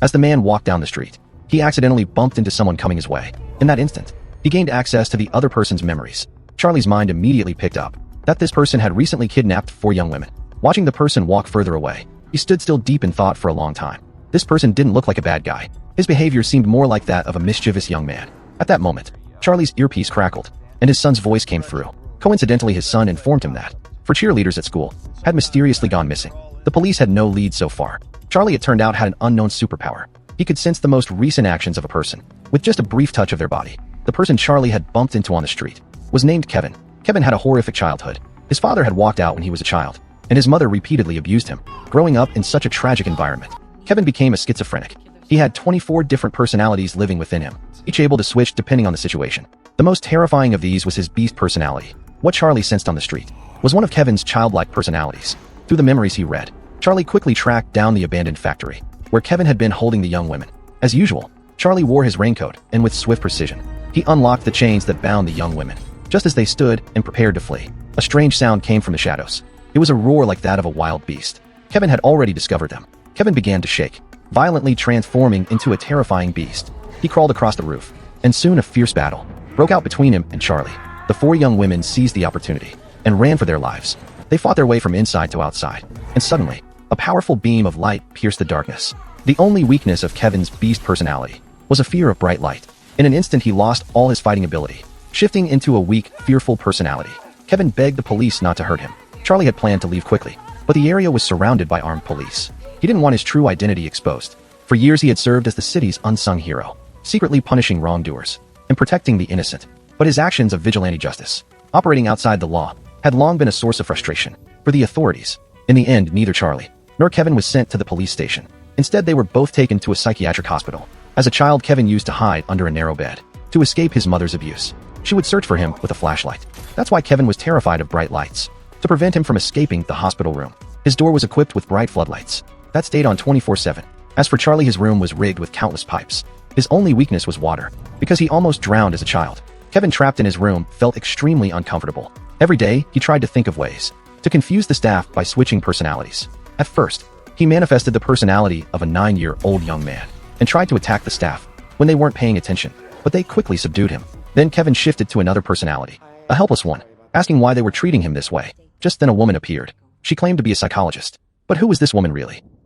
As the man walked down the street, he accidentally bumped into someone coming his way. In that instant, he gained access to the other person's memories. Charlie's mind immediately picked up that this person had recently kidnapped 4 young women. Watching the person walk further away, he stood still deep in thought for a long time. This person didn't look like a bad guy. His behavior seemed more like that of a mischievous young man. At that moment, Charlie's earpiece crackled, and his son's voice came through. Coincidentally, his son informed him that 4 cheerleaders at school had mysteriously gone missing. The police had no lead so far. Charlie, it turned out, had an unknown superpower. He could sense the most recent actions of a person with just a brief touch of their body. The person Charlie had bumped into on the street was named Kevin. Kevin had a horrific childhood. His father had walked out when he was a child, and his mother repeatedly abused him. Growing up in such a tragic environment, Kevin became a schizophrenic. He had 24 different personalities living within him, each able to switch depending on the situation. The most terrifying of these was his beast personality. What Charlie sensed on the street was one of Kevin's childlike personalities. Through the memories he read, Charlie quickly tracked down the abandoned factory, where Kevin had been holding the young women. As usual, Charlie wore his raincoat, and with swift precision, he unlocked the chains that bound the young women. Just as they stood and prepared to flee, a strange sound came from the shadows. It was a roar like that of a wild beast. Kevin had already discovered them. Kevin began to shake, violently transforming into a terrifying beast. He crawled across the roof, and soon a fierce battle broke out between him and Charlie. The 4 young women seized the opportunity and ran for their lives. They fought their way from inside to outside, and suddenly, a powerful beam of light pierced the darkness. The only weakness of Kevin's beast personality was a fear of bright light. In an instant, he lost all his fighting ability, shifting into a weak, fearful personality. Kevin begged the police not to hurt him. Charlie had planned to leave quickly, but the area was surrounded by armed police. He didn't want his true identity exposed. For years, he had served as the city's unsung hero, secretly punishing wrongdoers and protecting the innocent. But his actions of vigilante justice, operating outside the law, had long been a source of frustration for the authorities. In the end, neither Charlie nor Kevin was sent to the police station. Instead, they were both taken to a psychiatric hospital. As a child, Kevin used to hide under a narrow bed to escape his mother's abuse. She would search for him with a flashlight. That's why Kevin was terrified of bright lights. To prevent him from escaping the hospital room, his door was equipped with bright floodlights that stayed on 24/7. As for Charlie, his room was rigged with countless pipes. His only weakness was water, because he almost drowned as a child. Kevin, trapped in his room, felt extremely uncomfortable. Every day, he tried to think of ways to confuse the staff by switching personalities. At first, he manifested the personality of a 9-year-old young man and tried to attack the staff when they weren't paying attention, but they quickly subdued him. Then Kevin shifted to another personality, a helpless one, asking why they were treating him this way. Just then a woman appeared. She claimed to be a psychologist. But who was this woman really?